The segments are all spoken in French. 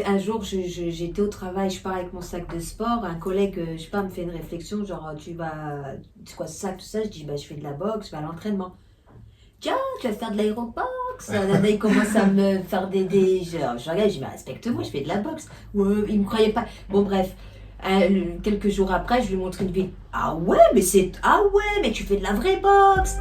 Un jour, j'étais au travail, je pars avec mon sac de sport. Un collègue, je sais pas, me fait une réflexion, genre, c'est quoi ce sac, tout ça? Je dis, bah, je fais de la boxe, je vais à l'entraînement. Tiens, tu vas faire de l'aérobox. Là, il commence à me faire je regarde, je dis, mais respecte-moi, je fais de la boxe. Ouais, il me croyait pas. Bon, bref. Quelques jours après, je lui montre une vidéo. Ah ouais, mais tu fais de la vraie boxe.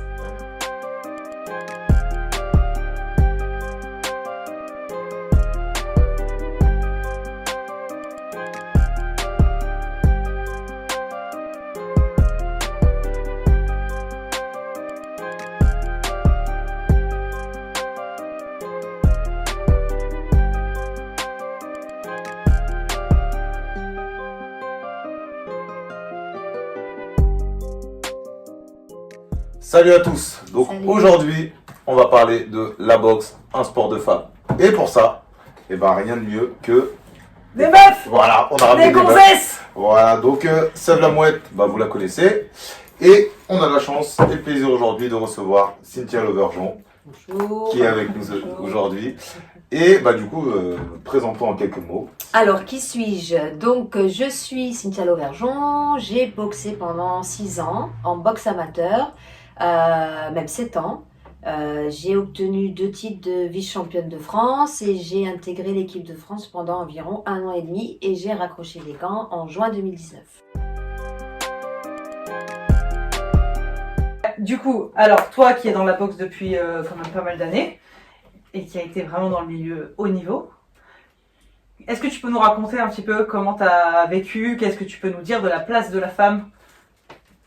Salut à tous. Donc Salut. aujourd'hui, on va parler de la boxe, un sport de femmes. Et pour ça, rien de mieux que Des meufs. voilà, on a ramené Des des meufs. gonzesses. Voilà, donc Sève la Mouette, vous la connaissez. Et on a la chance et le plaisir aujourd'hui de recevoir Cynthia Lauvergeon, Bonjour. qui est avec nous Bonjour. aujourd'hui. Et du coup, présentons en quelques mots. Alors, qui suis-je? Donc, je suis Cynthia Lauvergeon. J'ai boxé pendant 6 ans en boxe amateur, même 7 ans. J'ai obtenu 2 titres de vice-championne de France et j'ai intégré l'équipe de France pendant environ 1 an et demi et j'ai raccroché les gants en juin 2019. Du coup, alors toi qui es dans la boxe depuis quand même pas mal d'années et qui a été vraiment dans le milieu haut niveau, est-ce que tu peux nous raconter un petit peu comment tu as vécu, qu'est-ce que tu peux nous dire de la place de la femme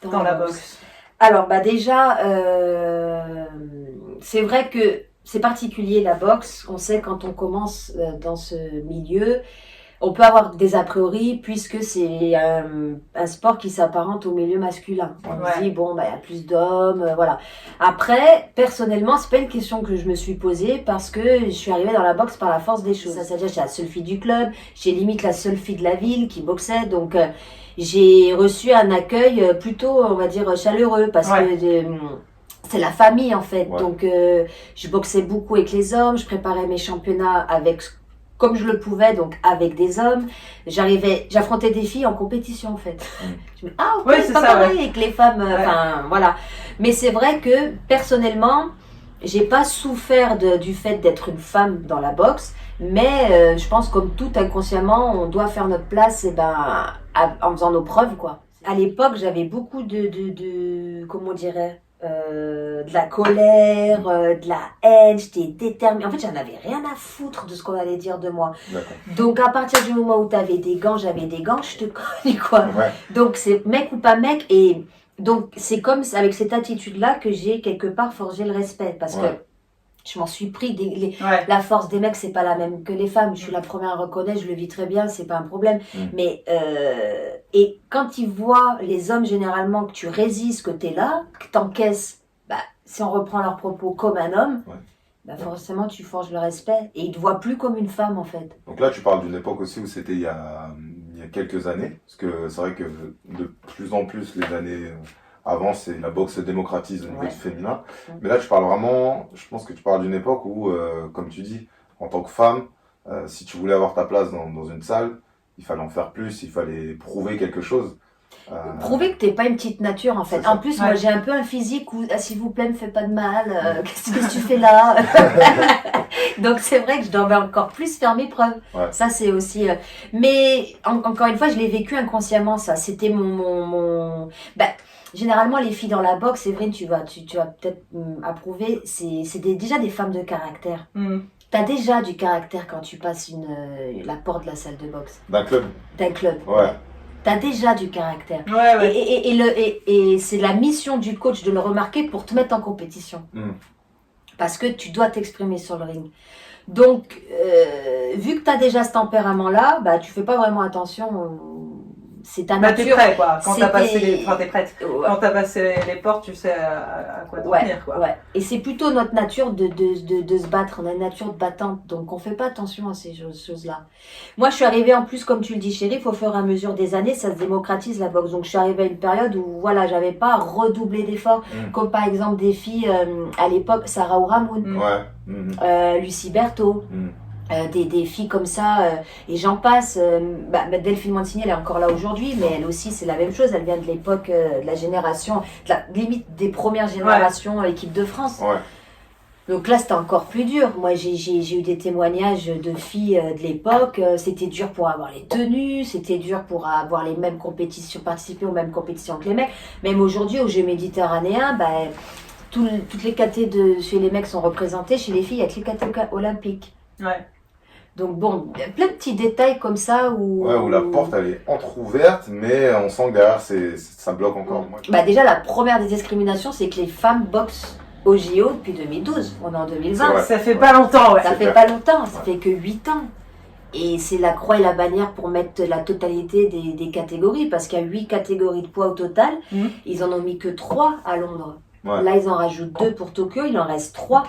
dans la boxe? Alors, déjà, c'est vrai que c'est particulier la boxe. On sait quand on commence dans ce milieu, on peut avoir des a priori puisque c'est un sport qui s'apparente au milieu masculin. On Ouais. se dit, bon, il y a plus d'hommes, voilà. Après, personnellement, c'est pas une question que je me suis posée parce que je suis arrivée dans la boxe par la force des choses. C'est-à-dire, j'étais la seule fille du club, j'étais limite la seule fille de la ville qui boxait, donc j'ai reçu un accueil plutôt, on va dire, chaleureux parce Ouais. que c'est la famille en fait. Ouais. Donc je boxais beaucoup avec les hommes, je préparais mes championnats avec comme je le pouvais, donc avec des hommes. J'affrontais des filles en compétition en fait. Je me dis, ah ok, Ouais, c'est c'est pas ça, pareil avec les femmes, Ouais. enfin voilà. Mais c'est vrai que personnellement, j'ai pas souffert du fait d'être une femme dans la boxe, mais je pense comme tout inconsciemment, on doit faire notre place en faisant nos preuves quoi. À l'époque, j'avais beaucoup comment on dirait, de la colère, de la haine, j'étais déterminée. En fait, j'en avais rien à foutre de ce qu'on allait dire de moi. D'accord. Donc, à partir du moment où t'avais des gants, j'avais des gants, je te connais quoi. Ouais. Donc, c'est mec ou pas mec. Et donc, c'est comme avec cette attitude-là que j'ai quelque part forgé le respect. Parce Ouais. que je m'en suis pris Ouais. la force des mecs, c'est pas la même que les femmes. Je suis la première à reconnaître, je le vis très bien, c'est pas un problème. Mais et quand ils voient les hommes généralement que tu résistes, que t'es là, que t'encaisses, si on reprend leurs propos comme un homme, forcément tu forges le respect et ils te voient plus comme une femme en fait. Donc là, tu parles d'une époque aussi où c'était il y a quelques années. Parce que c'est vrai que de plus en plus, les années avant, c'est la boxe se démocratise au niveau Ouais. du féminin. Mais là, tu parles vraiment, je pense que tu parles d'une époque où, comme tu dis, en tant que femme, si tu voulais avoir ta place dans une salle, il fallait en faire plus, il fallait prouver quelque chose. Prouver que t'es pas une petite nature en fait. C'est ça. En plus, Ouais. moi j'ai un peu un physique où, s'il vous plaît, me fais pas de mal, qu'est-ce que tu fais là? Donc c'est vrai que je devais encore plus faire mes preuves. Ouais. Ça c'est aussi. Mais encore une fois, je l'ai vécu inconsciemment ça. C'était généralement les filles dans la boxe, Séverine, tu vas peut-être approuver, c'est déjà des femmes de caractère. Mm. T'as déjà du caractère quand tu passes la porte de la salle de boxe, D'un club. d'un club. Ouais. T'as déjà du caractère. Ouais, ouais. Et c'est la mission du coach de le remarquer pour te mettre en compétition. Parce que tu dois t'exprimer sur le ring. Donc, vu que tu as déjà ce tempérament-là, tu fais pas vraiment attention. C'est ta T'es nature. prêt, quoi. Quand t'as passé C'était- Enfin, t'es prête. Ouais. Quand t'as passé les portes, tu sais à quoi te Ouais, tenir, quoi. ouais. Et c'est plutôt notre nature de se battre. On a une nature de battante. Donc, on fait pas attention à ces choses-là. Moi, je suis arrivée en plus, comme tu le dis, Chérif, au fur et à mesure des années, ça se démocratise la boxe. Donc, je suis arrivée à une période où, voilà, j'avais pas redoublé d'efforts. Comme par exemple des filles, à l'époque, Sarah Ouramoun, Mm. Ouais. Lucie Berthaud. des filles comme ça, et j'en passe. Delphine Mancini, elle est encore là aujourd'hui, mais elle aussi, c'est la même chose. Elle vient de l'époque, de la génération, limite des premières générations équipe de France. Ouais. Donc là, c'était encore plus dur. Moi, j'ai eu des témoignages de filles de l'époque. C'était dur pour avoir les tenues, c'était dur pour avoir les mêmes compétitions, participer aux mêmes compétitions que les mecs. Même aujourd'hui, aux Jeux méditerranéens, toutes les catés chez les mecs sont représentées, chez les filles, il n'y a que les catés olympiques. Ouais. Donc bon, il y a plein de petits détails comme ça où... Ouais, où la porte elle est entrouverte, mais on sent que derrière ça bloque encore. Déjà, la première des discriminations, c'est que les femmes boxent au JO depuis 2012. On est en 2020. Ça fait pas longtemps, ouais. Ça fait pas longtemps, ça fait que 8 ans. Et c'est la croix et la bannière pour mettre la totalité des catégories, parce qu'il y a 8 catégories de poids au total. Ils en ont mis que 3 à Londres. Ouais. Là, ils en rajoutent 2 pour Tokyo, il en reste 3.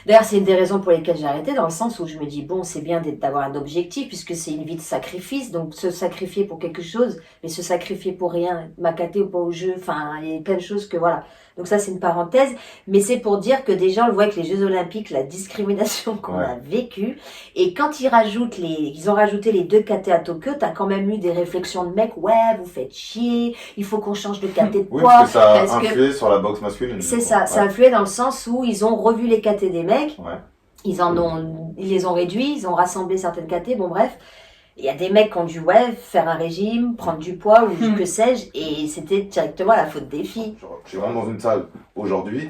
D'ailleurs, c'est une des raisons pour lesquelles j'ai arrêté, dans le sens où je me dis, bon, c'est bien d'avoir un objectif, puisque c'est une vie de sacrifice, donc se sacrifier pour quelque chose, mais se sacrifier pour rien, m'accater ou pas au jeu, enfin, il y a plein de choses que, voilà. Donc ça, c'est une parenthèse, mais c'est pour dire que déjà, on le voit avec les Jeux Olympiques, la discrimination qu'on a vécue, et quand ils ont rajouté les 2 KT à Tokyo, t'as quand même eu des réflexions de mecs, ouais, vous faites chier, il faut qu'on change de KT de poids. Oui, parce que ça a influé sur la boxe masculine. C'est ça, ça a influé dans le sens où ils ont revu les KT des mecs, ils les ont réduits, ils ont rassemblé certaines KT, bon bref. Il y a des mecs qui ont dû faire un régime, prendre du poids ou que sais-je, et c'était directement la faute des filles. Je suis vraiment dans une salle aujourd'hui,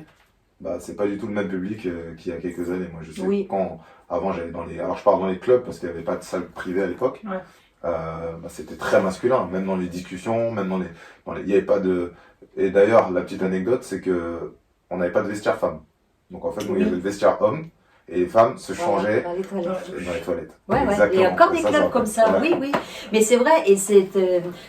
c'est pas du tout le même public qu'il y a quelques années. Moi, je sais quand avant j'allais alors je parle dans les clubs parce qu'il n'y avait pas de salle privée à l'époque. C'était très masculin, même dans les discussions, même il y avait pas de. Et d'ailleurs, la petite anecdote, c'est que on n'avait pas de vestiaire femme. Donc en fait, nous, il y avait le vestiaire homme. Et les femmes se changeaient dans les toilettes. Ouais, il y a encore des clubs comme ça, oui. Mais c'est vrai, et c'est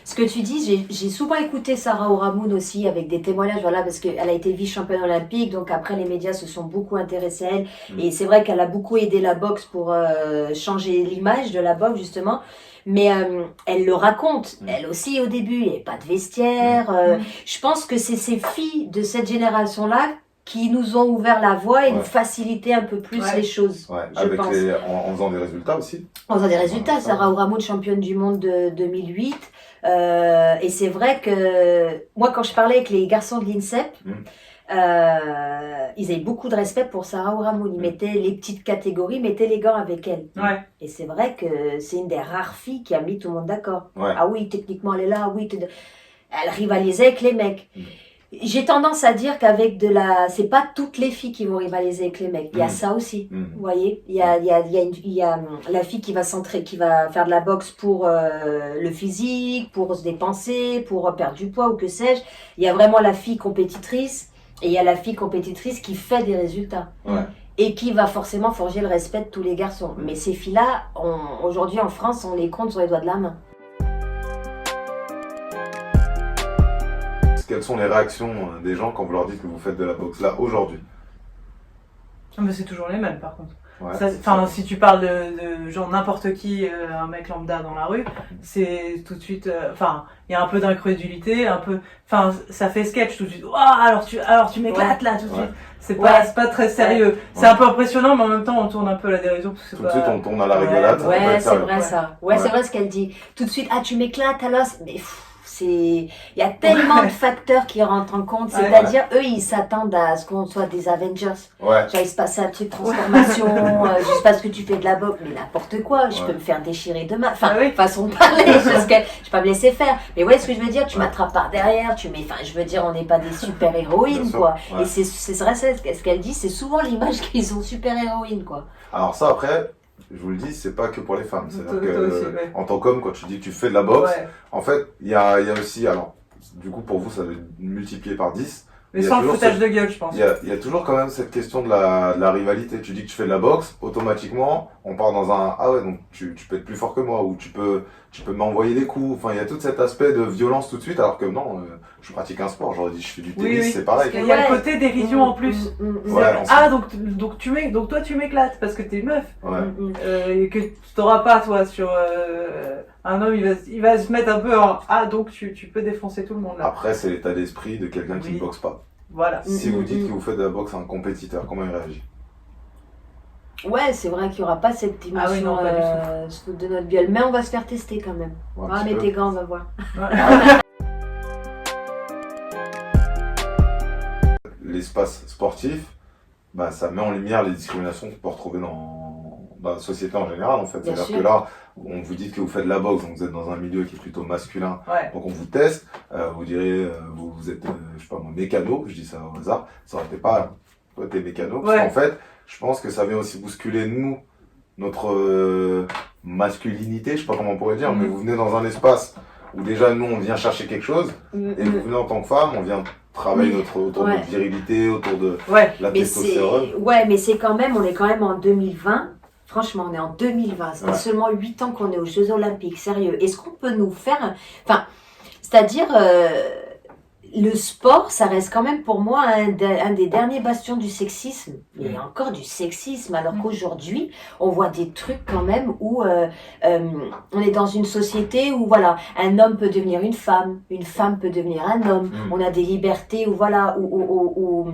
ce que tu dis, j'ai souvent écouté Sarah Oramune aussi avec des témoignages, parce qu'elle a été vice-championne olympique, donc après les médias se sont beaucoup intéressés à elle. Et c'est vrai qu'elle a beaucoup aidé la boxe pour changer l'image de la boxe, justement. Mais elle le raconte, elle aussi au début, il n'y avait pas de vestiaire. Je pense que c'est ces filles de cette génération-là qui nous ont ouvert la voie et nous facilité un peu plus les choses, je pense. En faisant des résultats aussi. En faisant des résultats. Sarah Oramune, championne du monde de 2008. Et c'est vrai que moi, quand je parlais avec les garçons de l'INSEP, ils avaient beaucoup de respect pour Sarah Oramune. Ils mettaient les petites catégories, mettaient les gants avec elle. Et c'est vrai que c'est une des rares filles qui a mis tout le monde d'accord. Ah oui, techniquement, elle est là. Oui, elle rivalisait avec les mecs. J'ai tendance à dire qu'avec c'est pas toutes les filles qui vont rivaliser avec les mecs. Il y a ça aussi. Vous voyez, il y a la fille qui va faire de la boxe pour le physique, pour se dépenser, pour perdre du poids ou que sais-je. Il y a vraiment la fille compétitrice et il y a la fille compétitrice qui fait des résultats. Et qui va forcément forger le respect de tous les garçons. Mais ces filles-là, aujourd'hui en France, on les compte sur les doigts de la main. Quelles sont les réactions des gens quand vous leur dites que vous faites de la boxe là aujourd'hui? Mais c'est toujours les mêmes par contre. Si tu parles de genre n'importe qui, un mec lambda dans la rue, c'est tout de suite, il y a un peu d'incrédulité, ça fait sketch tout de suite. Oh, alors tu m'éclates là tout de suite. C'est pas très sérieux. C'est un peu impressionnant, mais en même temps on tourne un peu la dérision. Parce que tout de suite on tourne à la rigolade. C'est vrai ça. C'est vrai ce qu'elle dit. Tout de suite, tu m'éclates alors, mais il y a tellement de facteurs qui rentrent en compte, c'est-à-dire eux ils s'attendent à ce qu'on soit des Avengers. Genre il se passe un truc de transformation, je sais pas ce que tu fais de la boxe, mais n'importe quoi, je peux me faire déchirer demain, façon de parler, parce que je vais pas me laisser faire. Mais ouais, ce que je veux dire, tu m'attrapes par derrière, je veux dire, on n'est pas des super héroïnes quoi. Et c'est vrai, ce qu'elle dit, c'est souvent l'image qu'ils ont super héroïnes quoi. Alors ça après, je vous le dis, c'est pas que pour les femmes. C'est-à-dire que, en tant qu'homme, quand tu dis que tu fais de la boxe, en fait, il y a aussi, alors, du coup, pour vous, ça va être multiplié par 10. Mais sans le foutage de gueule, je pense. Il y a toujours quand même cette question de la rivalité. Tu dis que tu fais de la boxe, automatiquement, on part dans un, donc tu peux être plus fort que moi, ou tu peux m'envoyer des coups. Enfin, il y a tout cet aspect de violence tout de suite, alors que non, je pratique un sport. J'aurais dit, je fais du tennis, c'est pareil. Il y a le côté dérision en plus. Donc toi, tu m'éclates parce que t'es meuf. Et que tu t'auras pas, toi, sur un homme, il va se mettre un peu en, donc tu peux défoncer tout le monde là. Après, c'est l'état d'esprit de quelqu'un qui ne boxe pas. Voilà. Si vous dites que vous faites de la boxe à un compétiteur, comment il réagit? Ouais, c'est vrai qu'il n'y aura pas cette dimension de notre gueule. Mais on va se faire tester quand même. Mets tes gants, on va voir. Ouais. L'espace sportif, bah, ça met en lumière les discriminations qu'on peut retrouver dans la société en général, en fait. C'est-à-dire que là, on vous dit que vous faites de la boxe, donc vous êtes dans un milieu qui est plutôt masculin, donc on vous teste, vous direz, vous êtes, je sais pas moi, mécano, je dis ça au hasard, ça aurait été pas, toi t'es mécano, parce qu'en fait, je pense que ça vient aussi bousculer nous, notre masculinité, je sais pas comment on pourrait dire, mais vous venez dans un espace où déjà nous on vient chercher quelque chose, et vous venez en tant que femme, on vient travailler autour de notre virilité, autour de la testostérone. Mais c'est quand même, on est quand même en 2020. Franchement, on est en 2020. Ça fait seulement 8 ans qu'on est aux Jeux Olympiques. Sérieux. Est-ce qu'on peut nous faire... Enfin, c'est-à-dire, le sport, ça reste quand même pour moi un des derniers bastions du sexisme. Il y a encore du sexisme, alors qu'aujourd'hui, on voit des trucs quand même où on est dans une société où voilà, un homme peut devenir une femme peut devenir un homme. On a des libertés où voilà, où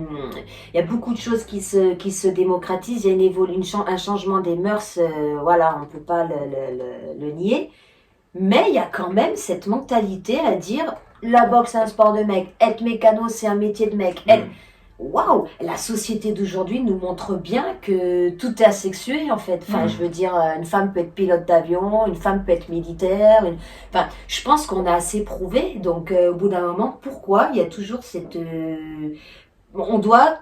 il y a beaucoup de choses qui se démocratisent. Il y a un changement des mœurs, voilà, on peut pas le nier. Mais il y a quand même cette mentalité à dire la boxe c'est un sport de mec, être mécano c'est un métier de mec. Waouh, la société d'aujourd'hui nous montre bien que tout est asexué en fait. Enfin, je veux dire, une femme peut être pilote d'avion, une femme peut être militaire. Enfin, je pense qu'on a assez prouvé. Donc, au bout d'un moment, pourquoi il y a toujours cette... On doit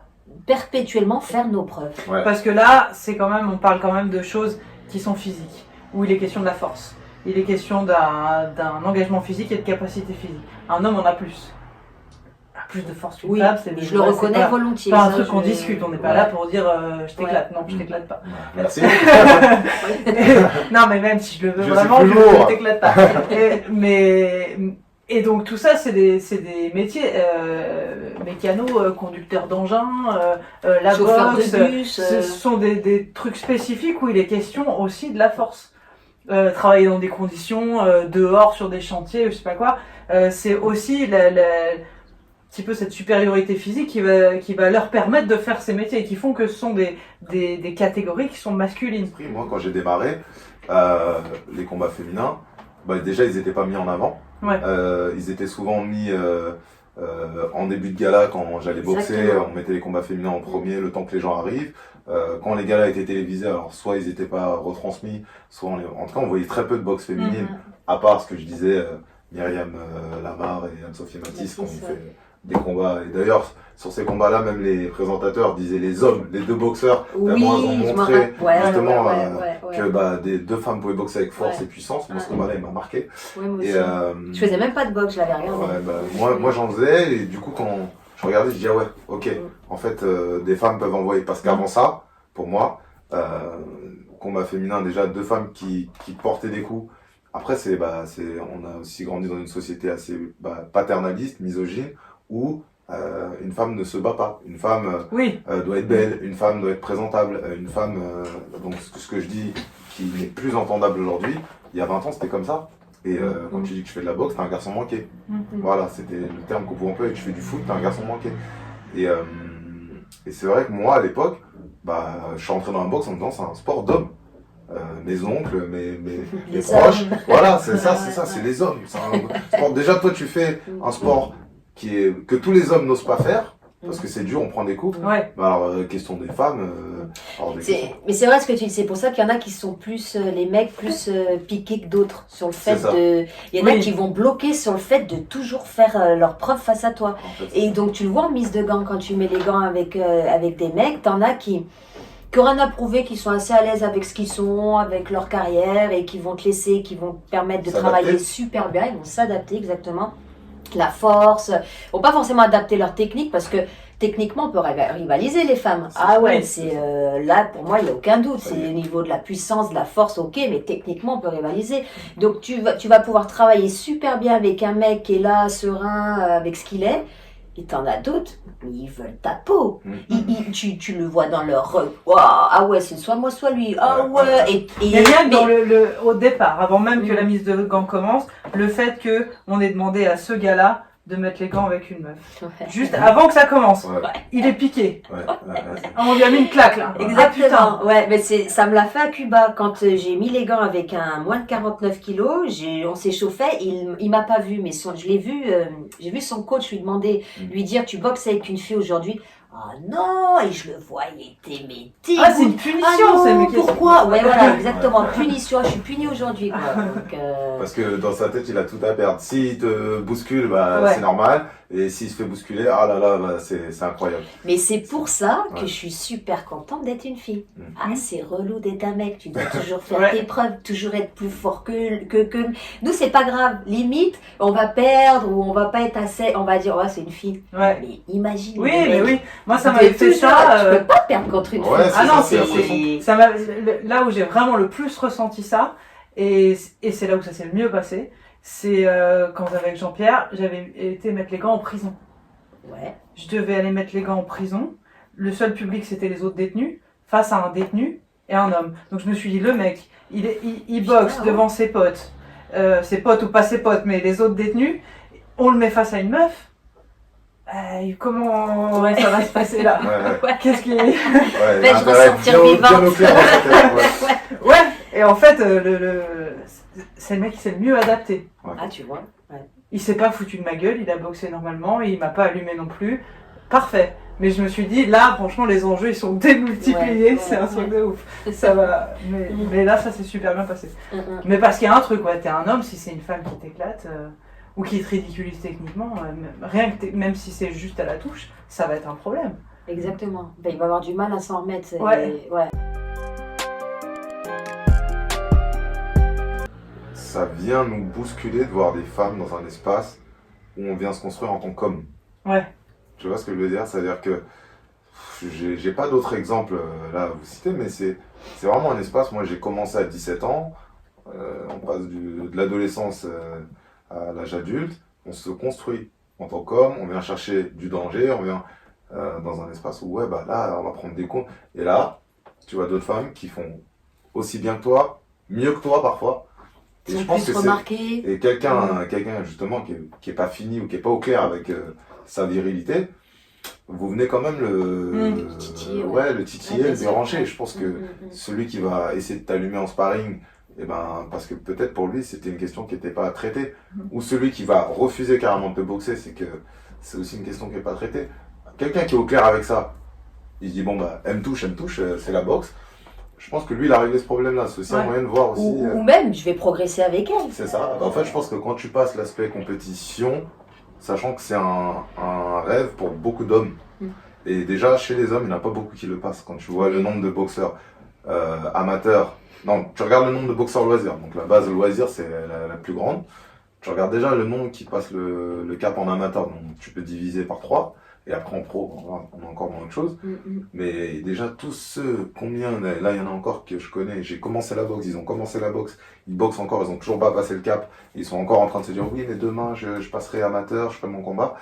perpétuellement faire nos preuves. Parce que là, c'est quand même, on parle quand même de choses qui sont physiques, où il est question de la force. Il est question d'un engagement physique et de capacité physique. Un homme en a plus. Plus de force qu'une femme, c'est je le reconnais volontiers. C'est pas un truc qu'on discute, on n'est pas là pour dire je t'éclate. Non, je t'éclate pas. Merci. Non, mais même si je le veux vraiment, je t'éclate pas. Et donc tout ça, c'est des métiers, mécano, conducteur d'engin, la boxe, de bus, ce sont des trucs spécifiques où il est question aussi de la force. Travailler dans des conditions, dehors, sur des chantiers, je sais pas quoi, c'est aussi un petit peu cette supériorité physique qui va leur permettre de faire ces métiers et qui font que ce sont des catégories qui sont masculines. Moi, quand j'ai démarré les combats féminins, bah, déjà ils n'étaient pas mis en avant. Ils étaient souvent mis en début de gala quand j'allais boxer. On mettait les combats féminins en premier, le temps que les gens arrivent. Quand les galas étaient télévisés, alors soit ils n'étaient pas retransmis, soit en tout cas on voyait très peu de boxe féminine, à part ce que je disais, Myriam Lamar et Anne-Sophie Matisse qui ont fait des combats. Et d'ailleurs, sur ces combats-là, même les présentateurs disaient les hommes, les deux boxeurs, moi, ils ont montré justement que deux femmes pouvaient boxer avec force et puissance. Moi, ce combat-là, il m'a marqué. Je faisais même pas de boxe, je l'avais regardé. Moi, j'en faisais, et du coup, quand je regardais, je disais, ok, en fait, des femmes peuvent envoyer. Parce qu'avant ça, pour moi, combat féminin, déjà, deux femmes qui portaient des coups. Après, on a aussi grandi dans une société assez paternaliste, misogyne, où une femme ne se bat pas. Une femme doit être belle, une femme doit être présentable, une femme... donc ce que je dis qui n'est plus entendable aujourd'hui, il y a 20 ans c'était comme ça. Et quand tu dis que je fais de la boxe, t'es un garçon manqué. Voilà, c'était le terme qu'on pouvait employer. Tu fais du foot, t'es un garçon manqué. Et c'est vrai que moi, à l'époque, je suis rentré dans la boxe en me disant c'est un sport d'homme. Mes oncles, mes proches, voilà, c'est ça, c'est les hommes. C'est un sport. Déjà, toi, tu fais un sport que tous les hommes n'osent pas faire, parce que c'est dur, on prend des coups. Alors, question des femmes. Mais c'est vrai ce que tu dis, c'est pour ça qu'il y en a qui sont plus, les mecs, plus piqués que d'autres sur le fait de. Il y en a qui vont bloquer sur le fait de toujours faire leur preuve face à toi. En fait, et donc, tu le vois en mise de gants, quand tu mets les gants avec des mecs, t'en as qui ont rien à prouver, qui sont assez à l'aise avec ce qu'ils sont, avec leur carrière, et qui vont te laisser, qui vont te permettre de travailler super bien, ils vont s'adapter exactement. La force, ils vont pas forcément adapter leur technique, parce que techniquement on peut rivaliser les femmes. C'est là pour moi il n'y a aucun doute, c'est au niveau de la puissance, de la force, ok, mais techniquement on peut rivaliser. Donc tu vas pouvoir travailler super bien avec un mec qui est là, serein, avec ce qu'il est. Et t'en as d'autres, mais ils veulent ta peau. Tu le vois dans leur... c'est soit moi, soit lui. Et même au départ, avant même que la mise de gants commence, le fait qu'on ait demandé à ce gars-là de mettre les gants avec une meuf. Ouais. Juste avant que ça commence. Ouais. Il est piqué. Ouais. On lui a mis une claque là. Exactement. Ouais, mais ça me l'a fait à Cuba. Quand j'ai mis les gants avec un moins de 49 kilos, on s'échauffait. Il m'a pas vu, mais je l'ai vu. J'ai vu son coach lui demander, lui dire, tu boxes avec une fille aujourd'hui. Ah non, et je le voyais, mais dégoûté. Ah, c'est une punition, c'est le mec. Pourquoi? Ouais, voilà, exactement. Punition, je suis puni aujourd'hui, quoi. Donc, Parce que dans sa tête, il a tout à perdre. S'il te bouscule, bah, Ouais. c'est normal. Et s'il se fait bousculer, ah là là, bah, c'est incroyable. Mais c'est pour ça que Ouais. je suis super contente d'être une fille. Mm. Ah, c'est relou d'être un mec. Tu dois toujours faire Ouais. tes preuves, toujours être plus fort que... Nous, c'est pas grave. Limite, on va perdre ou on va pas être assez... On va dire, ouais, c'est une fille. Ouais. Mais imagine. Oui, le mais mec, oui. Moi, ça tu m'avait peux fait toujours- ça. Tu peux pas perdre contre une Ouais, fille. c'est Ah non, ça, c'est ça m'a, là où j'ai vraiment le plus ressenti ça, et c'est là où ça s'est le mieux passé, c'est quand avec Jean-Pierre, j'avais été mettre les gants en prison. Ouais. Je devais aller mettre les gants en prison. Le seul public, c'était les autres détenus, face à un détenu et un homme. Donc je me suis dit, le mec, il boxe Putain, devant ses potes ou pas ses potes, mais les autres détenus, on le met face à une meuf. Comment ça va se passer là? Ouais. Qu'est-ce qui est... Ouais, Mais je l'intérêt ressortir bien vivante. au clair dans sa tête, ouais. Ouais, et en fait, c'est le mec qui s'est le mieux adapté. Ah, tu vois. Ouais. Il s'est pas foutu de ma gueule, il a boxé normalement, et il m'a pas allumé non plus. Parfait. Mais je me suis dit, là, franchement, les enjeux, ils sont démultipliés, Ouais, c'est un ouais. truc de ouf. Ça va. Mais là, ça s'est super bien passé. Mm. Mais parce qu'il y a un truc, ouais, t'es un homme, si c'est une femme qui t'éclate, ou qui te ridiculise techniquement, rien que même si c'est juste à la touche, ça va être un problème. Exactement. Ben, il va avoir du mal à s'en remettre. Ouais. Ouais. Ça vient nous bousculer de voir des femmes dans un espace où on vient se construire en tant qu'homme. Ouais. Tu vois ce que je veux dire? C'est-à-dire que j'ai pas d'autres exemples là à vous citer, mais c'est vraiment un espace. Moi, j'ai commencé à 17 ans. On passe de l'adolescence à l'âge adulte. On se construit en tant qu'homme. On vient chercher du danger. On vient dans un espace où, ouais, bah là, on va prendre des comptes. Et là, tu vois d'autres femmes qui font aussi bien que toi, mieux que toi parfois. Et Ils je sont pense plus que remarqués. et quelqu'un justement qui est pas fini ou qui est pas au clair avec sa virilité, vous venez quand même Le titiller, ouais. le titiller, Ouais, le bien sûr. déranger. Je pense que celui qui va essayer de t'allumer en sparring, eh ben, parce que peut-être pour lui c'était une question qui n'était pas traitée, ou celui qui va refuser carrément de te boxer, c'est que c'est aussi une question qui n'est pas traitée. Quelqu'un qui est au clair avec ça, il se dit bon bah elle me touche, c'est la boxe. Je pense que lui il a réglé ce problème-là. C'est aussi un Ouais. moyen de voir aussi. Ou même, je vais progresser avec elle. C'est ça. En fait, je pense que quand tu passes l'aspect compétition, sachant que c'est un rêve pour beaucoup d'hommes, et déjà chez les hommes, il n'y en a pas beaucoup qui le passent. Quand tu vois le nombre de boxeurs amateurs, non, tu regardes le nombre de boxeurs loisirs, donc la base loisir c'est la plus grande. Tu regardes déjà le nombre qui passe le cap en amateur, donc tu peux diviser par 3. Et après en pro, on est encore dans autre chose. Mais déjà tous ceux, combien, là il y en a encore que je connais, j'ai commencé la boxe, ils ont commencé la boxe, ils boxent encore, ils ont toujours pas passé le cap, ils sont encore en train de se dire oui mais demain je passerai amateur, je ferai mon combat.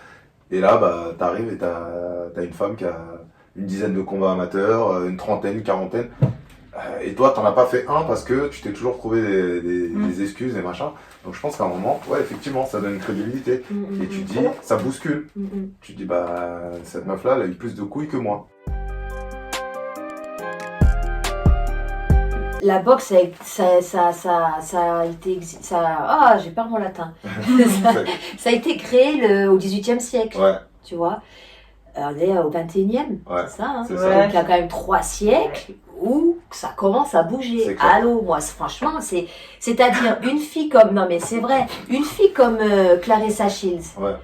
Et là bah t'arrives et t'as une femme qui a une dizaine de combats amateurs, une trentaine, une quarantaine. Et toi t'en as pas fait un parce que tu t'es toujours trouvé des excuses et machin. Donc je pense qu'à un moment, ouais effectivement ça donne une crédibilité. Et tu te dis, ça bouscule. Tu te dis, bah, cette meuf-là, elle a eu plus de couilles que moi. La boxe, ça a été... Ah, j'ai perdu mon latin. Ça a été créé au XVIIIe siècle, Ouais, tu vois. On est au XXIe, ouais. c'est ça. Hein. C'est Donc ça. il y a quand même 3 siècles où ça commence à C'est bouger. clair. Allô, moi, franchement, c'est-à-dire une fille comme... Non, mais c'est vrai. Une fille comme Clarissa Shields. Ouais.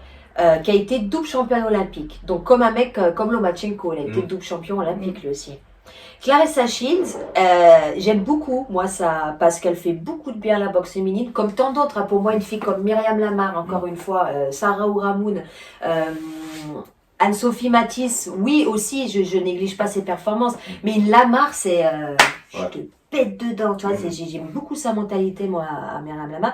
Qui a été double championne olympique. Donc comme un mec comme Lomachenko, elle a été double champion olympique lui aussi. Clarissa Shields, j'aime beaucoup, moi, ça, parce qu'elle fait beaucoup de bien à la boxe féminine, comme tant d'autres. Hein, pour moi, une fille comme Myriam Lamar, encore une fois, Sarah Ouramoun, Anne-Sophie Matisse, oui aussi, je néglige pas ses performances, mais une Lamar, c'est... je te pète dedans, tu vois, j'aime beaucoup sa mentalité, moi, à Myriam Lamar.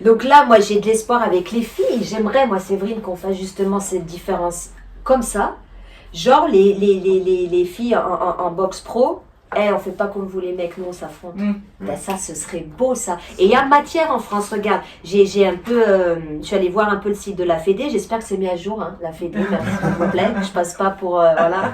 Donc là, moi, j'ai de l'espoir avec les filles. J'aimerais, moi, Séverine, qu'on fasse justement cette différence comme ça. Genre, les filles en boxe pro, on fait pas comme vous les mecs, nous, on s'affronte. Ben, ça, ce serait beau, ça. Et il y a matière en France, regarde. J'ai un peu... je suis allée voir un peu le site de la Fédé. J'espère que c'est mis à jour, hein, la Fédé, merci, s'il vous plaît. Je passe pas pour... voilà.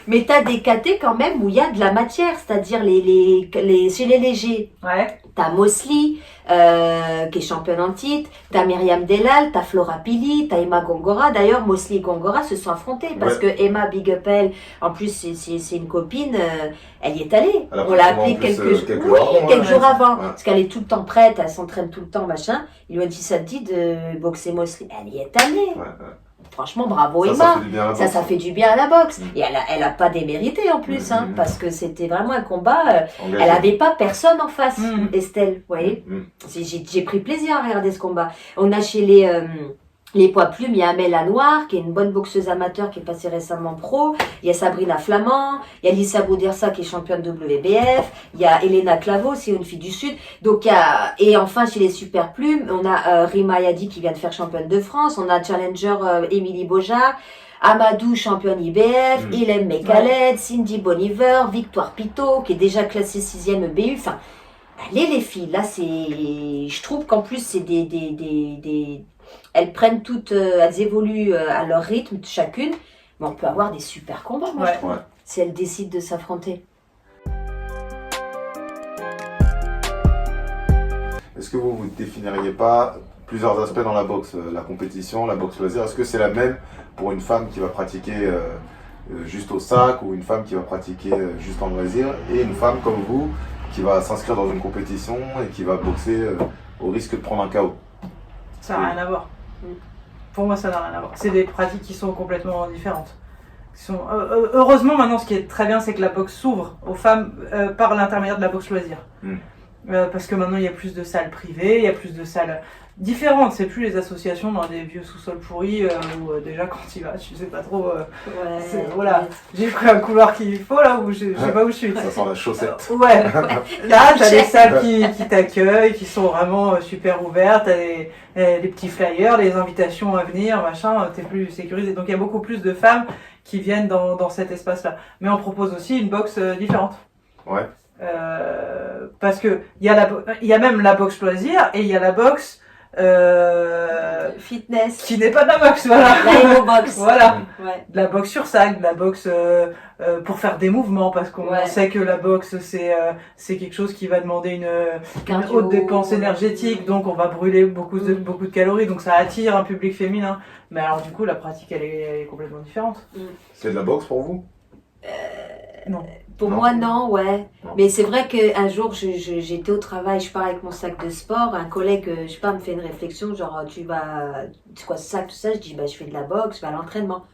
Mais tu as des KT quand même où il y a de la matière, c'est-à-dire chez les légers. Ouais. T'as Mosley, qui est championne en titre, t'as Myriam Delal, t'as Flora Pili, t'as Emma Gongora. D'ailleurs, Mosley et Gongora se sont affrontés parce que Emma Big Up, elle, en plus, c'est une copine, elle y est allée. On l'a appelée quelques jours avant. Ouais. Parce qu'elle est tout le temps prête, elle s'entraîne tout le temps, machin. Ils lui ont dit, ça te dit de boxer Mosley? Elle y est allée. Ouais. Franchement, bravo Emma. Ça fait du bien à la boxe. Et elle a pas démérité en plus, parce que c'était vraiment un combat. Elle avait pas personne en face, Estelle. Vous voyez, j'ai pris plaisir à regarder ce combat. On a chez les poids plumes, il y a Amel Anouar, qui est une bonne boxeuse amateur qui est passée récemment pro. Il y a Sabrina Flamand. Il y a Lisa Boudersa qui est championne WBF. Il y a Elena Claveau, aussi une fille du Sud. Donc, et enfin, chez les super plumes, on a Rima Yadi qui vient de faire championne de France. On a challenger Émilie Beaujard. Amadou, championne IBF. Hélène Mekaled, Cindy Boniver, Victoire Pitot, qui est déjà classée 6e BU. Enfin, allez les filles, là, je trouve qu'en plus, c'est elles prennent toutes, elles évoluent à leur rythme chacune, mais on peut avoir des super combats, moi je trouve, si elles décident de s'affronter. Est-ce que vous ne définiriez pas plusieurs aspects dans la boxe, la compétition, la boxe loisir? Est-ce que c'est la même pour une femme qui va pratiquer juste au sac ou une femme qui va pratiquer juste en loisir et une femme comme vous qui va s'inscrire dans une compétition et qui va boxer au risque de prendre un KO? Ça n'a rien à voir. Pour moi, ça n'a rien à voir. C'est des pratiques qui sont complètement différentes. Heureusement, maintenant, ce qui est très bien, c'est que la boxe s'ouvre aux femmes par l'intermédiaire de la boxe loisir. Parce que maintenant, il y a plus de salles privées, il y a plus de salles différentes. C'est plus les associations dans des vieux sous-sols pourris où déjà, quand tu y vas, tu sais pas trop... voilà, j'ai pris un couloir qu'il faut, là, où je sais pas où je suis. Ça sent la chaussette. Là, t'as des salles qui t'accueillent, qui sont vraiment super ouvertes, t'as les petits flyers, les invitations à venir, machin, t'es plus sécurisé. Donc, il y a beaucoup plus de femmes qui viennent dans cet espace-là. Mais on propose aussi une boxe différente. Ouais. Parce que il y a même la boxe loisir et il y a la boxe fitness qui n'est pas de la boxe, voilà. L'aérobox. Voilà. De la boxe sur sac, de la boxe pour faire des mouvements, parce qu'on sait que la boxe c'est quelque chose qui va demander une haute dépense énergétique, donc on va brûler beaucoup de calories, donc ça attire un public féminin. Mais alors du coup la pratique elle est complètement différente. C'est de la boxe pour vous? Non. Pour moi, non, ouais. Non. Mais c'est vrai qu'un jour, j'étais au travail, je pars avec mon sac de sport. Un collègue, je sais pas, me fait une réflexion, genre, c'est quoi ce sac, tout ça? Je dis, bah, je fais de la boxe, je vais à l'entraînement.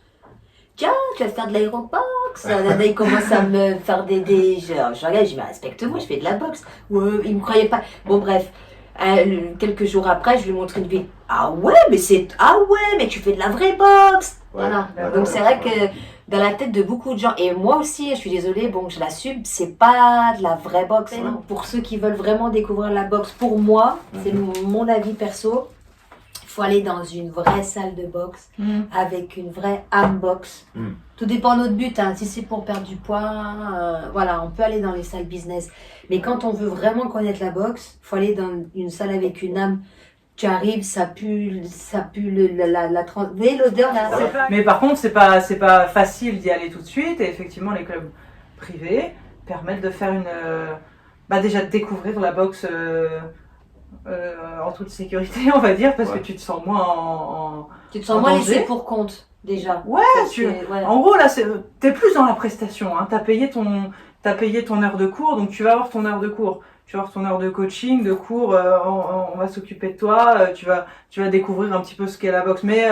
Tiens, tu vas faire de l'aérobox. Il commence à me faire je regarde, je dis, bah, respecte-moi, je fais de la boxe. Ouais, il me croyait pas. Bon, bref. Quelques jours après, je lui montre une vidéo. Ah ouais, mais tu fais de la vraie boxe. Ouais, voilà. Donc, c'est vrai que dans la tête de beaucoup de gens, et moi aussi, je suis désolée, bon, je l'assume, c'est pas de la vraie boxe. Non. Pour ceux qui veulent vraiment découvrir la boxe, pour moi, c'est mon avis perso, il faut aller dans une vraie salle de boxe, avec une vraie âme boxe. Tout dépend de notre but, hein. Si c'est pour perdre du poids, voilà, on peut aller dans les salles business. Mais quand on veut vraiment connaître la boxe, il faut aller dans une salle avec une âme. Tu arrives, ça pue vous voyez l'odeur là. Mais par contre, c'est pas facile d'y aller tout de suite. Et effectivement, les clubs privés permettent de faire déjà de découvrir la boxe en toute sécurité, on va dire, parce que tu te sens moins tu te sens moins laissé pour compte déjà. Ouais, en gros là, t'es plus dans la prestation. Hein. T'as payé ton heure de cours, donc tu vas avoir ton heure de cours. Tu vas avoir ton heure de coaching, de cours, on va s'occuper de toi, tu vas découvrir un petit peu ce qu'est la boxe, mais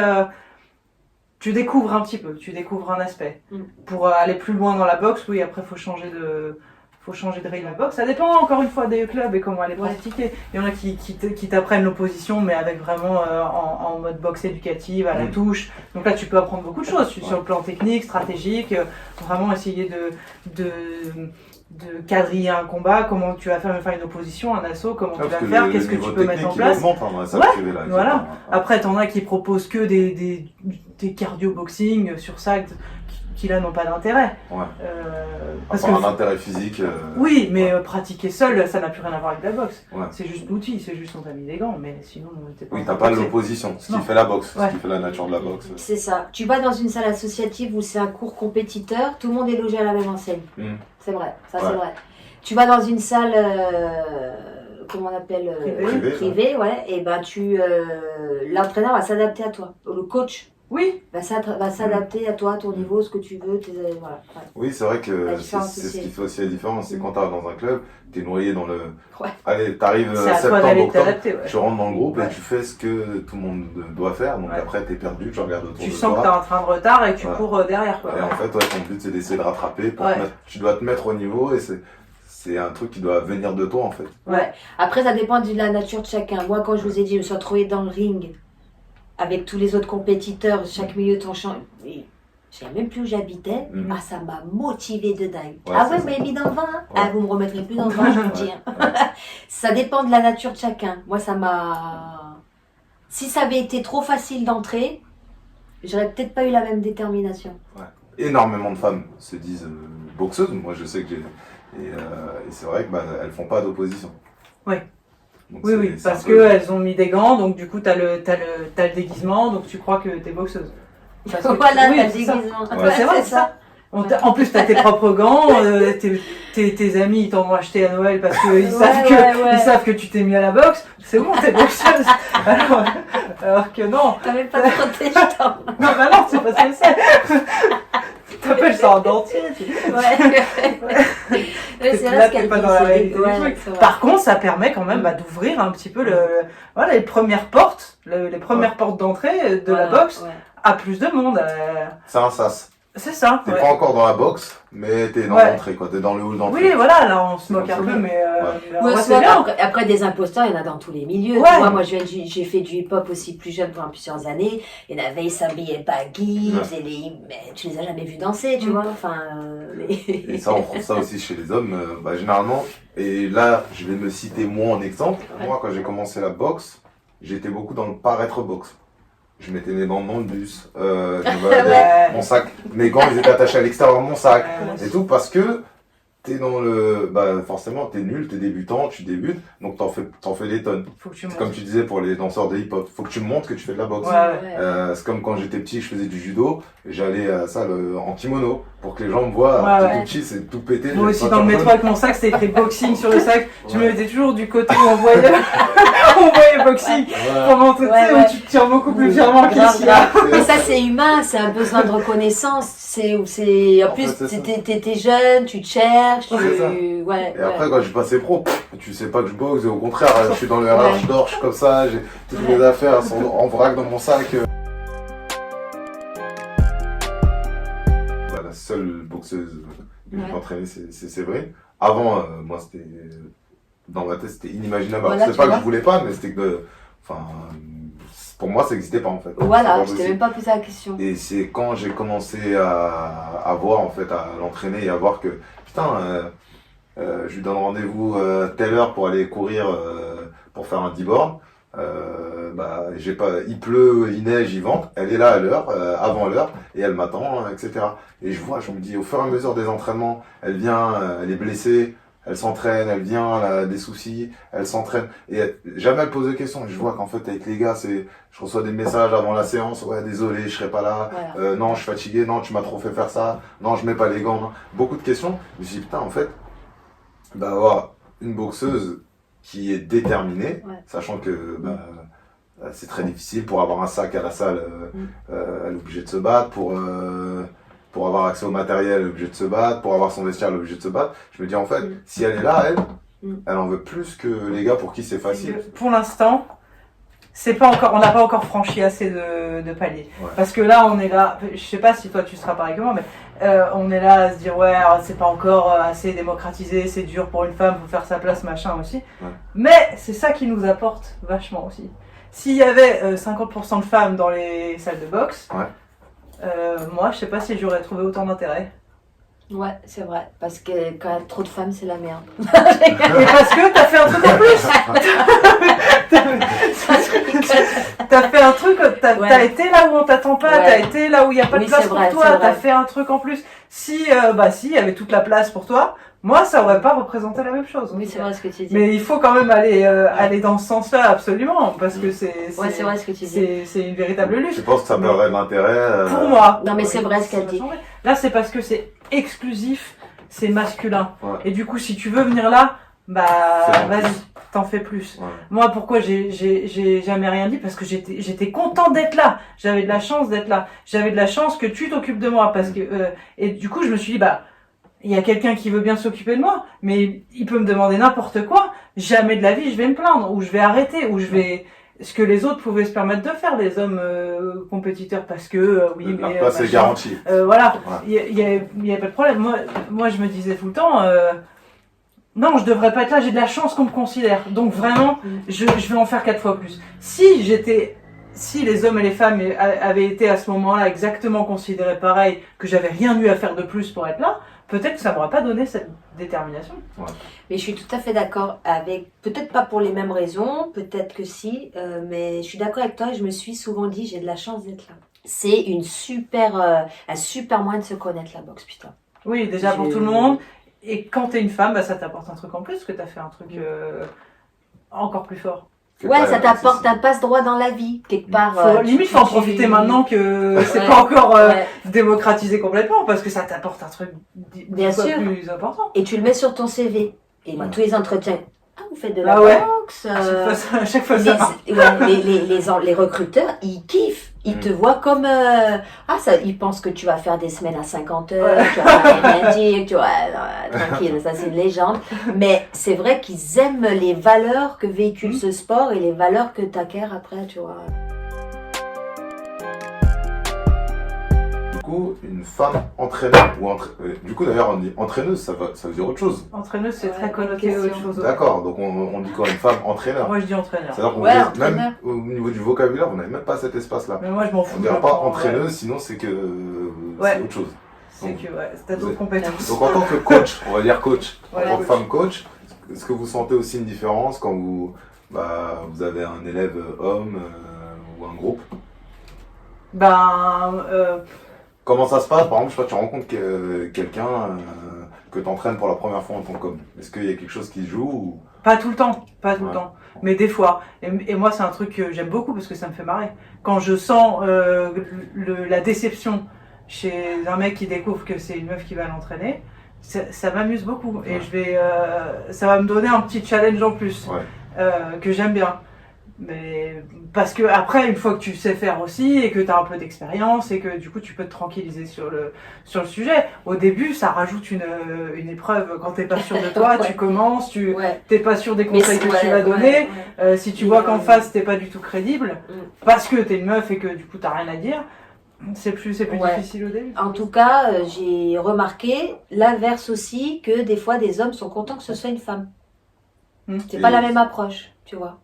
tu découvres un petit peu, tu découvres un aspect. Pour aller plus loin dans la boxe, oui, après faut changer faut changer de règle de boxe. Ça dépend encore une fois des clubs et comment elle est pratiquée. Il y en a qui t'apprennent l'opposition, mais avec vraiment en mode boxe éducative, à la touche. Donc là, tu peux apprendre beaucoup de choses sur le plan technique, stratégique, vraiment essayer de quadriller un combat, comment tu vas faire une opposition, un assaut, comment tu vas faire, qu'est-ce que tu peux mettre en place. Voilà. Après, t'en as qui proposent que des cardio-boxing sur ça, qui là n'ont pas d'intérêt. Parce que un intérêt physique. Oui, mais pratiquer seul, ça n'a plus rien à voir avec la boxe. C'est juste l'outil, c'est juste on t'a mis des gants, mais sinon t'es pas. Oui, t'as pas l'opposition, ce qui fait la boxe, ce qui fait la nature de la boxe. C'est ça. Tu vas dans une salle associative où c'est un cours compétiteur, tout le monde est logé à la même enseigne. C'est vrai, ça c'est vrai. Tu vas dans une salle, comment on appelle, privée, et ben l'entraîneur va s'adapter à toi, le coach. Oui. Va s'adapter à toi, à ton niveau, ce que tu veux. Voilà. Oui, c'est vrai que c'est ce qui fait aussi la différence. C'est quand tu arrives dans un club, tu es noyé dans le. Allez, tu arrives septembre, octobre, tu rentres dans le groupe et tu fais ce que tout le monde doit faire. Donc après, tu es perdu, tu regardes autour de toi. Tu sens que tu as un train de retard et tu cours derrière. Et en fait, ton but, c'est d'essayer de rattraper. Tu dois te mettre au niveau et c'est un truc qui doit venir de toi, en fait. Après, ça dépend de la nature de chacun. Moi, quand je vous ai dit, je me suis retrouvée dans le ring avec tous les autres compétiteurs, chaque milieu de ton champ. Je ne savais même plus où j'habitais. Ça m'a motivée de dingue. Vous m'avez mis dans le vin vous me remettrez plus dans le vin, je vous dis. Ça dépend de la nature de chacun. Moi, ça m'a... Si ça avait été trop facile d'entrer, j'aurais peut-être pas eu la même détermination. Énormément de femmes se disent boxeuses. Moi, je sais que j'ai... Et c'est vrai qu'elles font pas d'opposition. Donc oui, parce qu'elles ont mis des gants, donc du coup, t'as le déguisement, donc tu crois que t'es boxeuse. Voilà, t'as le déguisement. C'est vrai, ça. En plus, t'as tes propres gants, tes amis, ils t'en ont acheté à Noël parce qu'ils savent que tu t'es mis à la boxe. C'est bon, t'es boxeuse. Alors que non. T'as même pas de protège-temps. Non, non, c'est pas ce que c'est. T'appelles ça un dentier. C'est vrai ce qu'elle dit. Par contre, ça permet quand même d'ouvrir un petit peu les premières portes, les premières portes d'entrée de la boxe à plus de monde. C'est un sas. C'est ça. T'es pas encore dans la boxe, mais t'es dans l'entrée, quoi. T'es dans le hall d'entrée. Oui, voilà, là on se moque un peu, mais c'est bien. Après, des imposteurs, il y en a dans tous les milieux. Tu vois, moi, j'ai fait du hip-hop aussi plus jeune pendant plusieurs années. Il y en avait, ils s'habillaient pas Gibbs, mais tu les as jamais vus danser, tu vois. Et ça, on trouve ça aussi chez les hommes, généralement. Et là, je vais me citer moi en exemple. Moi, quand j'ai commencé la boxe, j'étais beaucoup dans le paraître boxe. Je mettais mes gants dans le bus, je me baladais, mon sac, mes gants ils étaient attachés à l'extérieur de mon sac, et tout parce que t'es dans le... forcément t'es nul, t'es débutant, tu débutes, donc t'en fais des tonnes. C'est comme tu disais pour les danseurs de hip-hop, faut que tu montres que tu fais de la boxe. C'est comme quand j'étais petit, je faisais du judo, et j'allais à la salle en kimono, pour que les gens me voient, tout petit, c'est tout pété. Moi aussi dans le métro avec mon sac, c'était écrit boxing sur le sac, je me mettais toujours du côté où on voyait boxing, pour montrer où tu te tiens beaucoup plus fièrement qu'ici. Mais ça c'est humain, c'est un besoin de reconnaissance, en plus t'es jeune, tu te cherches, et après quand j'ai passé pro, tu sais pas que je boxe, au contraire, je suis dans le RH, je dors, je suis comme ça, j'ai toutes mes affaires sont en vrac dans mon sac. La seule boxeuse que j'ai entraînée, c'est Séverine. Avant, moi c'était... Dans ma tête, c'était inimaginable. C'est pas que je voulais pas, mais c'était que... pour moi, ça n'existait pas en fait. Voilà, je t'ai même pas posé la question. Et c'est quand j'ai commencé à voir, en fait, à l'entraîner et à voir que, putain, je lui donne rendez-vous telle heure pour aller courir, pour faire un 10 bornes. Il pleut, il neige, il vente. Elle est là à l'heure, avant l'heure, et elle m'attend, etc. Et je me dis, au fur et à mesure des entraînements, elle vient, elle est blessée. Elle s'entraîne, elle vient, elle a des soucis, elle s'entraîne. Et jamais elle pose de questions. Je vois qu'en fait, avec les gars, je reçois des messages avant la séance. Ouais, désolé, je serai pas là. Non, je suis fatigué. Non, tu m'as trop fait faire ça. Non, je mets pas les gants. Non. Beaucoup de questions. Je me suis dit, putain, en fait, avoir une boxeuse qui est déterminée, sachant que, c'est très difficile pour avoir un sac à la salle, elle est obligée de se battre pour avoir accès au matériel, elle est obligée de se battre, pour avoir son vestiaire, elle est obligée de se battre. Je me dis en fait, si elle est là, elle en veut plus que les gars pour qui c'est facile. Pour l'instant, on n'a pas encore franchi assez de paliers. Ouais. Parce que là, on est là, je sais pas si toi tu seras pareil que moi, mais on est là à se dire, ouais, c'est pas encore assez démocratisé, c'est dur pour une femme, faut faire sa place, machin aussi. Ouais. Mais c'est ça qui nous apporte vachement aussi. S'il y avait 50% de femmes dans les salles de boxe, moi, je sais pas si j'aurais trouvé autant d'intérêt. Ouais, c'est vrai. Parce que quand il y a trop de femmes, c'est la merde. Et parce que t'as fait un truc en plus. T'as fait un truc, t'as été là où on t'attend pas, t'as été là où il n'y a pas de place pour toi, t'as fait un truc en plus. Si il y avait toute la place pour toi, moi ça aurait pas représenté la même chose. Oui, c'est vrai ce que tu dis. Mais il faut quand même aller dans ce sens-là absolument, parce que c'est vrai ce que tu dis. C'est une véritable lutte. Je pense que ça perdrait de l'intérêt. Pour moi. Non mais c'est vrai ce qu'elle dit. Là c'est parce que c'est exclusif, c'est masculin. Ouais. Et du coup si tu veux venir là, vas-y, t'en fais plus. Ouais. Moi, pourquoi j'ai jamais rien dit? Parce que j'étais content d'être là. J'avais de la chance d'être là. J'avais de la chance que tu t'occupes de moi. Parce que, et du coup, je me suis dit, il y a quelqu'un qui veut bien s'occuper de moi, mais il peut me demander n'importe quoi. Jamais de la vie, je vais me plaindre, ou je vais arrêter, ou je vais, ce que les autres pouvaient se permettre de faire, les hommes compétiteurs, parce que, oui, mais. La place est garantie. Voilà. Il y a pas de problème. Moi, je me disais tout le temps, non, je devrais pas être là, j'ai de la chance qu'on me considère. Donc vraiment, je vais en faire 4 fois plus. Si les hommes et les femmes avaient été à ce moment-là exactement considérés pareil, que j'avais rien eu à faire de plus pour être là, peut-être que ça m'aurait pas donné cette détermination. Ouais. Mais je suis tout à fait d'accord avec, peut-être pas pour les mêmes raisons, peut-être que si, mais je suis d'accord avec toi et je me suis souvent dit, j'ai de la chance d'être là. C'est un super moyen de se connaître la boxe, putain. Oui, déjà pour tout le monde. Et quand t'es une femme, ça t'apporte un truc en plus, parce que t'as fait un truc encore plus fort. Ouais, ça t'apporte un passe-droit dans la vie, quelque part. Limite, faut en profiter maintenant que c'est pas encore démocratisé complètement, parce que ça t'apporte un truc bien sûr plus important. Et tu le mets sur ton CV. Et moi, tous les entretiens, vous faites de la boxe. À chaque fois les recruteurs, ils kiffent. Ils te voient comme ils pensent que tu vas faire des semaines à 50 heures, tu vas rien dire, tu vois, tranquille, ça c'est une légende. Mais c'est vrai qu'ils aiment les valeurs que véhicule ce sport et les valeurs que t'acquiers après, tu vois. Du coup, une femme entraîneur du coup d'ailleurs on dit entraîneuse, ça veut dire autre chose. Entraîneuse, c'est très connoté autre chose. D'accord, donc on dit quoi, une femme entraîneur? Moi je dis entraîneur. C'est-à-dire qu'on même au niveau du vocabulaire, on n'avait même pas cet espace-là. Mais moi je m'en fous. On ne dira pas entraîneuse, sinon c'est que c'est autre chose. C'est que t'as d'autres compétences. Donc en tant que coach, on va dire coach, en tant que femme coach, est-ce que vous sentez aussi une différence quand vous avez un élève homme ou un groupe? Comment ça se passe? Par exemple, tu rencontres quelqu'un que tu entraînes pour la première fois en tant qu'homme. Est-ce qu'il y a quelque chose qui se joue ou... Pas tout le temps, mais des fois. Et moi, c'est un truc que j'aime beaucoup parce que ça me fait marrer. Quand je sens la déception chez un mec qui découvre que c'est une meuf qui va l'entraîner, ça m'amuse beaucoup. Et ça va me donner un petit challenge en plus que j'aime bien. Mais parce que après, une fois que tu sais faire aussi et que tu as un peu d'expérience et que du coup tu peux te tranquilliser sur le sujet, au début ça rajoute une épreuve. Quand t'es pas sûr de toi, tu commences, t'es pas sûr des conseils que tu vas donner. Si tu vois qu'en face t'es pas du tout crédible parce que t'es une meuf et que du coup t'as rien à dire, c'est plus difficile au début. En tout cas, j'ai remarqué l'inverse aussi, que des fois des hommes sont contents que ce soit une femme. C'est pas la même approche, tu vois.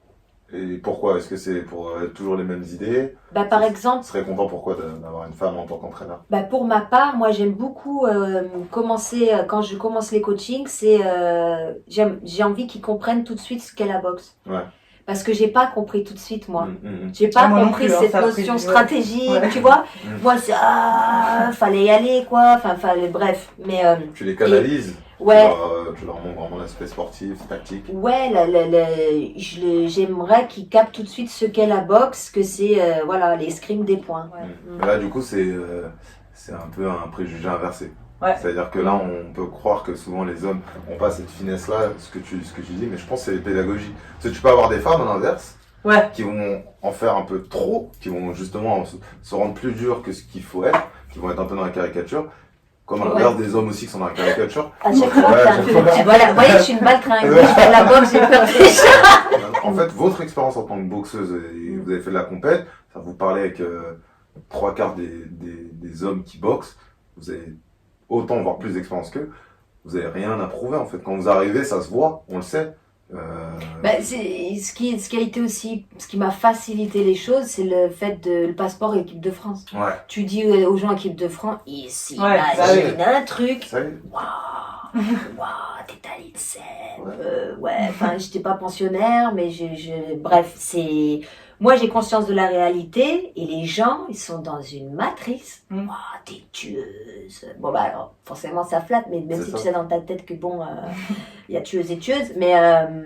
Et pourquoi? Est-ce que c'est pour toujours les mêmes idées? Par exemple... Tu serais content pourquoi d'avoir une femme en tant qu'entraîneur? Pour ma part, moi j'aime beaucoup quand je commence les coachings, j'ai envie qu'ils comprennent tout de suite ce qu'est la boxe. Ouais. Parce que j'ai pas compris tout de suite, moi. J'ai pas compris cette notion stratégique, tu vois. Moi, c'est fallait y aller, quoi. Bref. Mais, tu les canalises. Ouais. Tu leur montres vraiment l'aspect sportif, tactique. Ouais, j'aimerais qu'ils captent tout de suite ce qu'est la boxe, que c'est l'escrime des points. Mais là, du coup, c'est un peu un préjugé inversé. Ouais. C'est-à-dire que là, on peut croire que souvent les hommes n'ont pas cette finesse-là, ce que tu dis, mais je pense que c'est pédagogie. Parce que tu peux avoir des femmes à l'inverse, qui vont en faire un peu trop, qui vont justement se rendre plus dur que ce qu'il faut être, qui vont être un peu dans la caricature, Comme à l'inverse des hommes aussi qui sont dans la caricature. À chaque fois, fois. voilà, vous voyez, je suis une baltringue. Je fais de la boxe, j'ai peur déjà. En fait, votre expérience en tant que boxeuse, et vous avez fait de la compète, ça vous parlait avec 3/4 des hommes qui boxent, vous avez autant, voire plus d'expérience qu'eux, vous n'avez rien à prouver en fait. Quand vous arrivez, ça se voit, on le sait. Ce qui a été aussi, ce qui m'a facilité les choses, c'est le fait de le passeport équipe de France. Ouais. Tu dis aux gens équipe de France, ils Ouais, s'imaginent un truc. Ça y est. Waouh, t'es à l'INSEP. Enfin, j'étais pas pensionnaire, mais bref, c'est. Moi, j'ai conscience de la réalité et les gens, ils sont dans une matrice. Waouh, t'es tueuse. Bon, bah alors, forcément, ça flatte, mais même si tu sais dans ta tête que bon, il y a tueuse et tueuse. Mais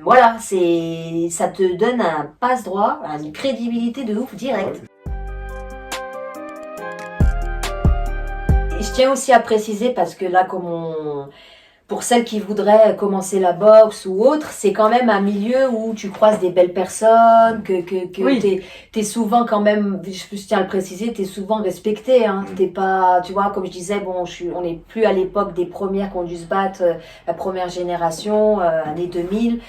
voilà, ça te donne un passe-droit, une crédibilité de ouf direct. Et je tiens aussi à préciser, parce que là, pour celles qui voudraient commencer la boxe ou autre, c'est quand même un milieu où tu croises des belles personnes, que t'es souvent quand même, je tiens à le préciser, t'es souvent respecté, hein. T'es pas, tu vois, comme je disais, bon, on n'est plus à l'époque des premières qui ont dû se battre, la première génération, années 2000.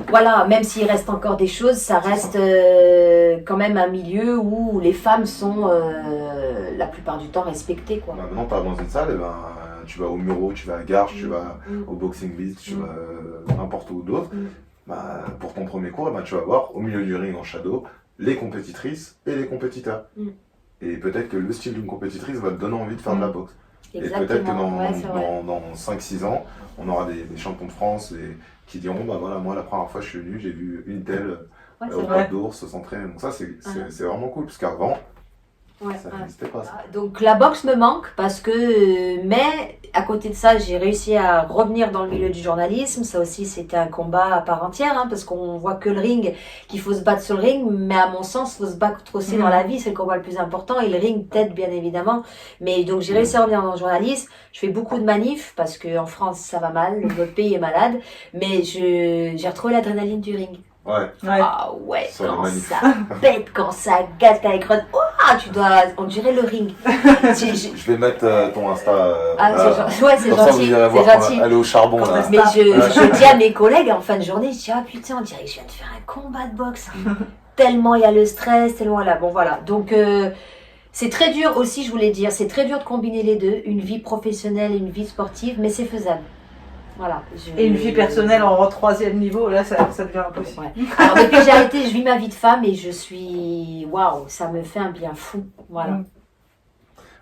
Voilà, même s'il reste encore des choses, ça reste quand même un milieu où les femmes sont la plupart du temps respectées, quoi. Maintenant, tu vas dans une salle, et tu vas au Muro, tu vas à Garches, tu vas au Boxing Beat, tu vas n'importe où d'autre. Pour ton premier cours, tu vas voir au milieu du ring en shadow les compétitrices et les compétiteurs. Et peut-être que le style d'une compétitrice va te donner envie de faire de la boxe. Exactement. Et peut-être que dans 5-6 ans, on aura des champions de France qui diront, voilà, moi la première fois je suis venu, j'ai vu une telle au Cap d'Ours s'entraîner. Donc ça, c'est vraiment cool, parce qu'avant, ça n'existait pas. Ça. Donc la boxe me manque parce que, mais à côté de ça, j'ai réussi à revenir dans le milieu du journalisme. Ça aussi, c'était un combat à part entière, hein, parce qu'on voit que le ring, qu'il faut se battre sur le ring, mais à mon sens, il faut se battre aussi dans la vie, c'est le combat le plus important, et le ring t'aide bien évidemment. Mais donc j'ai réussi à revenir dans le journalisme. Je fais beaucoup de manifs parce que en France ça va mal, notre pays est malade, mais j'ai retrouvé l'adrénaline du ring. Ouais. Ah ouais, quand ça pète, quand ça gâte avec Ron. On dirait le ring. Je vais mettre ton Insta. C'est gentil. Aller au charbon. Là. Mais je dis à mes collègues en fin de journée, je dis putain, on dirait que je viens de faire un combat de boxe. Tellement il y a le stress, tellement là. Bon voilà. Donc c'est très dur aussi, je voulais dire, c'est très dur de combiner les deux, une vie professionnelle et une vie sportive, mais c'est faisable. Voilà, et une vie personnelle en 3e niveau, là ça devient impossible. Ouais. Alors depuis que j'ai arrêté, je vis ma vie de femme et je suis... Waouh, ça me fait un bien fou. Voilà.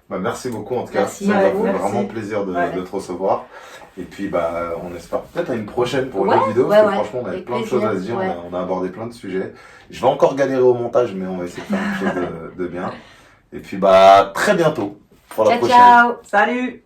Merci beaucoup en tout cas. Merci. Ça m'a fait vraiment plaisir de te recevoir. Et puis on espère peut-être à une prochaine pour une autre vidéo, parce que franchement on avait plein de choses à se dire, on a abordé plein de sujets. Je vais encore galérer au montage, mais on va essayer de faire quelque chose de bien. Et puis très bientôt pour la prochaine. Ciao. Salut.